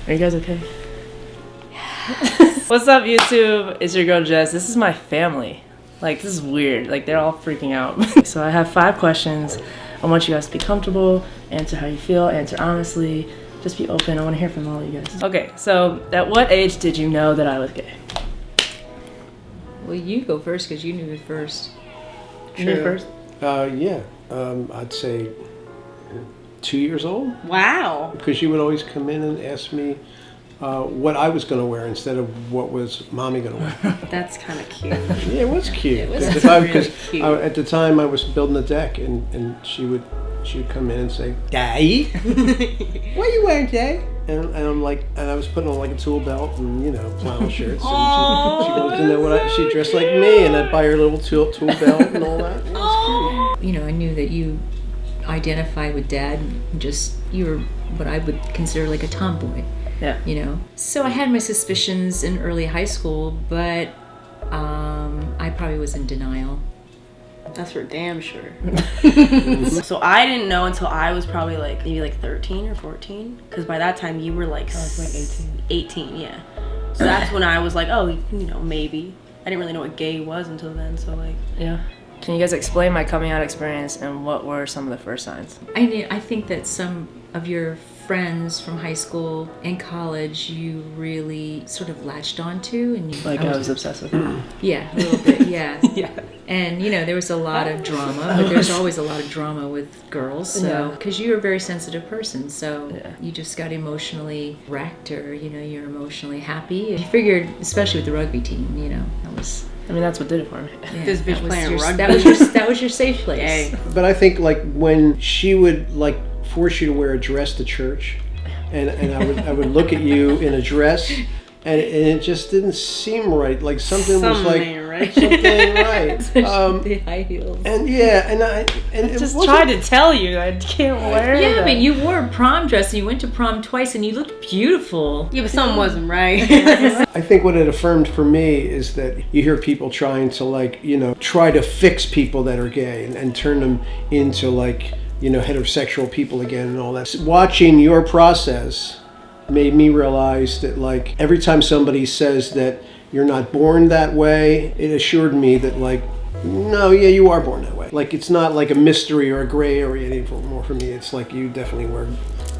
Are you guys okay? What's up, YouTube? It's your girl Jess. This is my family. Like, this is weird. Like, they're all freaking out. So I have 5 questions. I want you guys to be comfortable, answer how you feel, answer honestly. Just be open. I want to hear from all of you guys. Okay, so at what age did you know that I was gay? Well, you go first because you knew it first. You knew first? Yeah. I'd say 2 years old. Wow. Because she would always come in and ask me what I was going to wear instead of what was Mommy going to wear. That's kind of cute. Yeah, it was cute. It was Because cute. at the time I was building the deck, and she would come in and say, "Daddy, what are you wearing today?" And I'm like, and I was putting on like a tool belt and flannel shirts. And she goes, she dressed like me, and I'd buy her a little tool belt and all that. It was cute. I knew that you identified with Dad. You were what I would consider like a tomboy. Yeah. So I had my suspicions in early high school, but I probably was in denial. That's for damn sure. So I didn't know until I was probably maybe 13 or 14, because by that time you were like 18. 18, yeah. So that's when I was like, oh, maybe. I didn't really know what gay was until then. So yeah. Can you guys explain my coming out experience and what were some of the first signs? I think that some of your friends from high school and college you really sort of latched onto, and I was obsessed with it. Yeah, a little bit, yeah. Yeah. And there was a lot of drama, but there's always a lot of drama with girls. So because you're a very sensitive person, so you just got emotionally wrecked, or you're emotionally happy. You figured, especially with the rugby team, that was. I mean, that's what did it for me. Yeah, this bitch playing rugby. That was your safe place. Hey. But I think when she would force you to wear a dress to church, and I would look at you in a dress, and it just didn't seem right. Like something was ain't right. something ain't right. The high heels. And I just tried to tell you I can't wear Yeah, that. but you wore a prom dress and you went to prom twice and you looked beautiful. Yeah, but something wasn't right. I think what it affirmed for me is that you hear people trying to try to fix people that are gay and turn them into heterosexual people again and all that. Watching your process made me realize that every time somebody says that you're not born that way, it assured me that no, yeah, you are born that way. It's not like a mystery or a gray area anymore for me. It's you definitely were.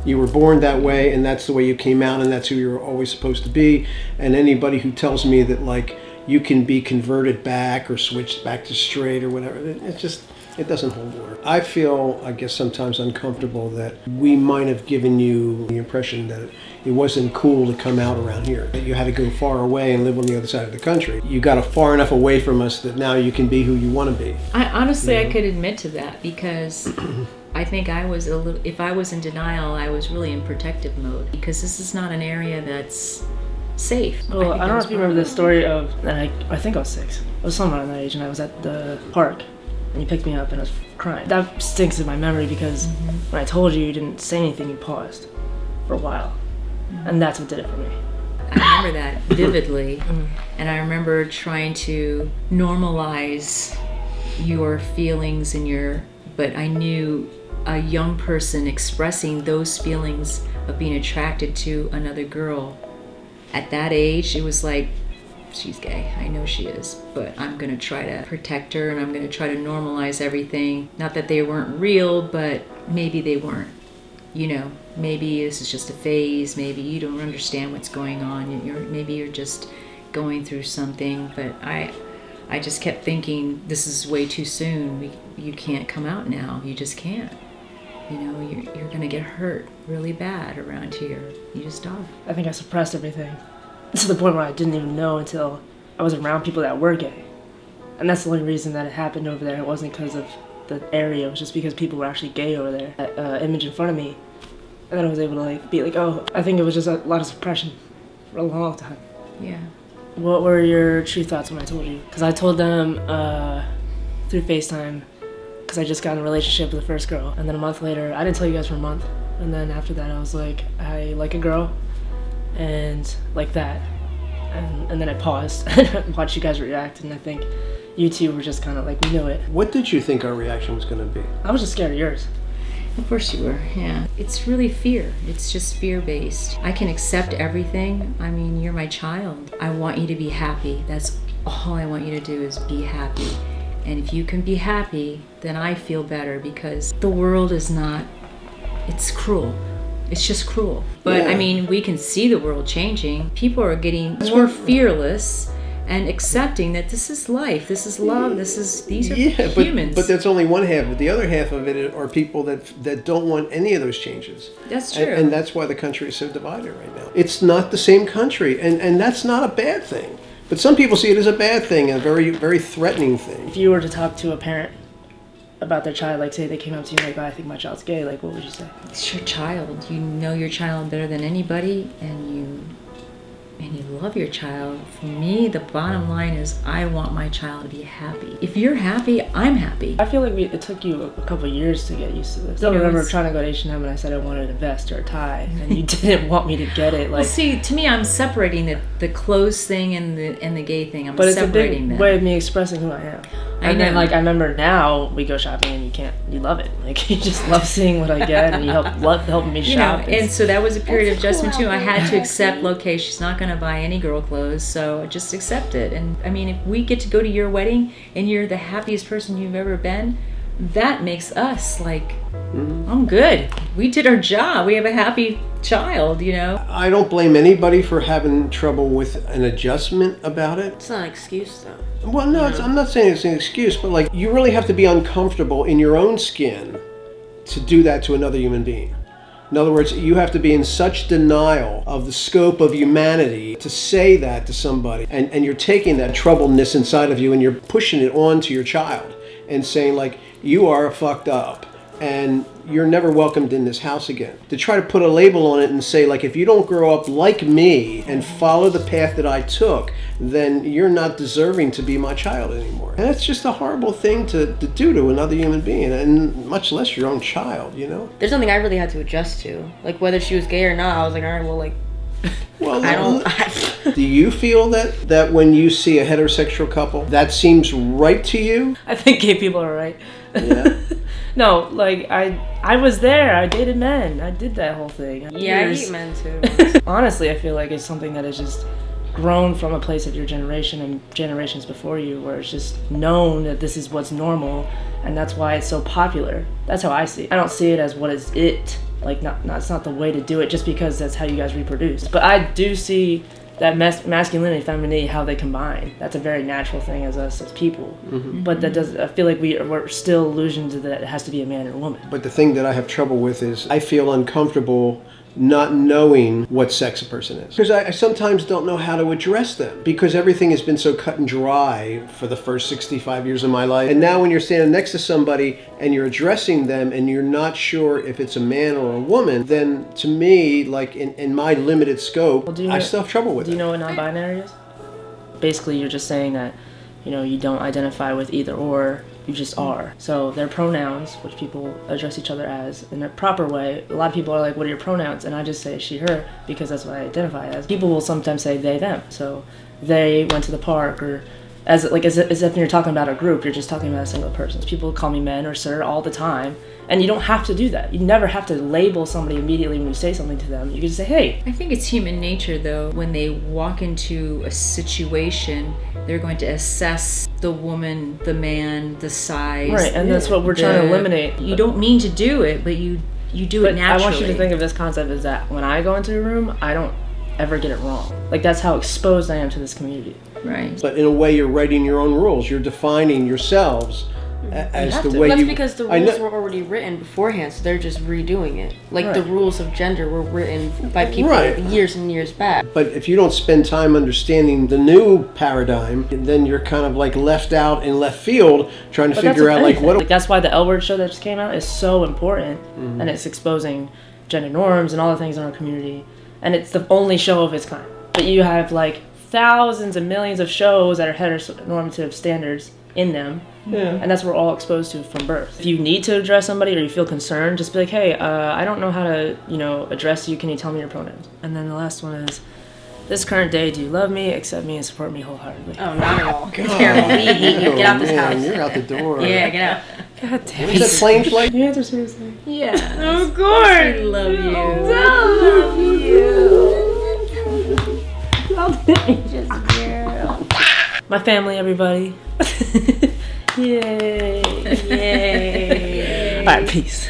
You were born that way, and that's the way you came out, and that's who you were always supposed to be. And anybody who tells me that you can be converted back or switched back to straight or whatever, it doesn't hold water. I feel, I guess, sometimes uncomfortable that we might have given you the impression that it wasn't cool to come out around here, that you had to go far away and live on the other side of the country. You got far enough away from us that now you can be who you want to be. I could admit to that, because I think I was if I was in denial, I was really in protective mode, because this is not an area that's safe. Well, I don't know if you remember the story of, I think I was 6. I was somewhere around that age, and I was at the park. And you picked me up and I was crying. That stinks in my memory because when I told you, you didn't say anything, you paused for a while. And that's what did it for me. I remember that vividly. And I remember trying to normalize your feelings but I knew a young person expressing those feelings of being attracted to another girl. At that age, it was like, she's gay. I know she is, but I'm going to try to protect her, and I'm going to try to normalize everything. Not that they weren't real, but maybe they weren't. Maybe this is just a phase. Maybe you don't understand what's going on. Maybe you're just going through something. But I just kept thinking, this is way too soon. You can't come out now. You just can't. You're going to get hurt really bad around here. You just are. I think I suppressed everything. To the point where I didn't even know until I was around people that were gay. And that's the only reason that it happened over there. It wasn't because of the area. It was just because people were actually gay over there. That image in front of me. And then I was able to be oh, I think it was just a lot of suppression for a long time. Yeah. What were your true thoughts when I told you? Because I told them through FaceTime, because I just got in a relationship with the first girl. And then a month later, I didn't tell you guys for a month. And then after that, I was like, I like a girl. And like that, and then I paused and watched you guys react, and I think you two were just kind of we knew it. What did you think our reaction was going to be? I was just scared of yours. Of course you were, yeah. It's really fear. It's just fear-based. I can accept everything. I mean, you're my child. I want you to be happy. That's all I want you to do is be happy. And if you can be happy, then I feel better, because the world is not, it's cruel. It's just cruel. But I mean, we can see the world changing. People are getting more fearless and accepting that this is life, this is love, these are humans. But that's only one half of it. The other half of it are people that don't want any of those changes. That's true. And that's why the country is so divided right now. It's not the same country, and that's not a bad thing. But some people see it as a bad thing, a very, very threatening thing. If you were to talk to a parent about their child, like say they came up to you like, oh, I think my child's gay, like what would you say? It's your child. You know your child better than anybody, and you love your child. For me, the bottom line is I want my child to be happy. If you're happy, I'm happy. I feel like it took you a couple of years to get used to this. I still remember trying to go to H&M and I said I wanted a vest or a tie, and you didn't want me to get it. Like, well, see, to me, I'm separating the clothes thing and the gay thing. I'm but it's separating a big them. way of me expressing who I am. I And know. then, like, I remember now we go shopping and you love it. Like, you just love seeing what I get, and you love helping me You know, shop. and so that was a period of That's a cool adjustment too. I had to outfit. accept, okay, she's not going to buy any girl clothes, so just accept it. And I mean, if we get to go to your wedding and you're the happiest person you've ever been, that makes us like, I'm good. We did our job. We have a happy child, you know. I don't blame anybody for having trouble with an adjustment about it. It's not an excuse though. Well, no, I'm not saying it's an excuse, but like you really have to be uncomfortable in your own skin to do that to another human being. In other words, you have to be in such denial of the scope of humanity to say that to somebody. And you're taking that troubledness inside of you and you're pushing it on to your child and saying like, you are fucked up and you're never welcomed in this house again. To try to put a label on it and say like, if you don't grow up like me and follow the path that I took, then you're not deserving to be my child anymore. And that's just a horrible thing to do to another human being, and much less your own child, you know? There's something I really had to adjust to. Like whether she was gay or not, I was like, all right, well, like, Well, I don't. do you feel that when you see a heterosexual couple, that seems right to you? I think gay people are right. Yeah. No, like I was there. I dated men. I did that whole thing. Yeah, I Years. hate men too. Honestly, I feel like it's something that is just grown from a place of your generation and generations before you, where it's just known that this is what's normal, and that's why it's so popular. That's how I see it. I don't see it as what is it. Like, not it's not the way to do it just because that's how you guys reproduce. But I do see that masculinity, femininity, how they combine. That's a very natural thing as us as people. Mm-hmm. But that does. I feel like we're still illusioned that it has to be a man and a woman. But the thing that I have trouble with is I feel uncomfortable not knowing what sex a person is. Because I sometimes don't know how to address them, because everything has been so cut and dry for the first 65 years of my life. And now when you're standing next to somebody and you're addressing them and you're not sure if it's a man or a woman, then to me, like in my limited scope, Well, I still have trouble with it. Do you know what non-binary is? Basically, you're just saying that, you don't identify with either or, you just are. So they're pronouns, which people address each other as in a proper way. A lot of people are like, what are your pronouns? And I just say she, her, because that's what I identify as. People will sometimes say they, them. So they went to the park, or as if you're talking about a group, you're just talking about a single person. People call me men or sir all the time. And you don't have to do that. You never have to label somebody immediately when you say something to them. You can just say, hey. I think it's human nature, though, when they walk into a situation, they're going to assess the woman, the man, the size. Right, and that's what we're trying to eliminate. You don't mean to do it, but you do it naturally. I want you to think of this concept as that when I go into a room, I don't ever get it wrong. Like, that's how exposed I am to this community. Right. But in a way, you're writing your own rules. You're defining yourselves as the way That's you. because the rules were already written beforehand, so they're just redoing it. Like the rules of gender were written by people years and years back. But if you don't spend time understanding the new paradigm, then you're kind of like left out in left field trying to figure out like what. Like, that's why the L Word show that just came out is so important, and it's exposing gender norms and all the things in our community, and it's the only show of its kind. But you have like thousands and millions of shows that are heteronormative standards in them. Yeah. And that's what we're all exposed to from birth. If you need to address somebody or you feel concerned, just be like, hey, I don't know how to, address you. Can you tell me your pronouns? And then the last one is, This current day, do you love me, accept me, and support me wholeheartedly? Oh, not at all. It's terrible. We hate you. Get out this house. You're out the door. Yeah, get out. God damn Is that plane flight? You answer seriously. Yeah. Of course. I love you. My family, everybody. Yay. Yay. All right, peace.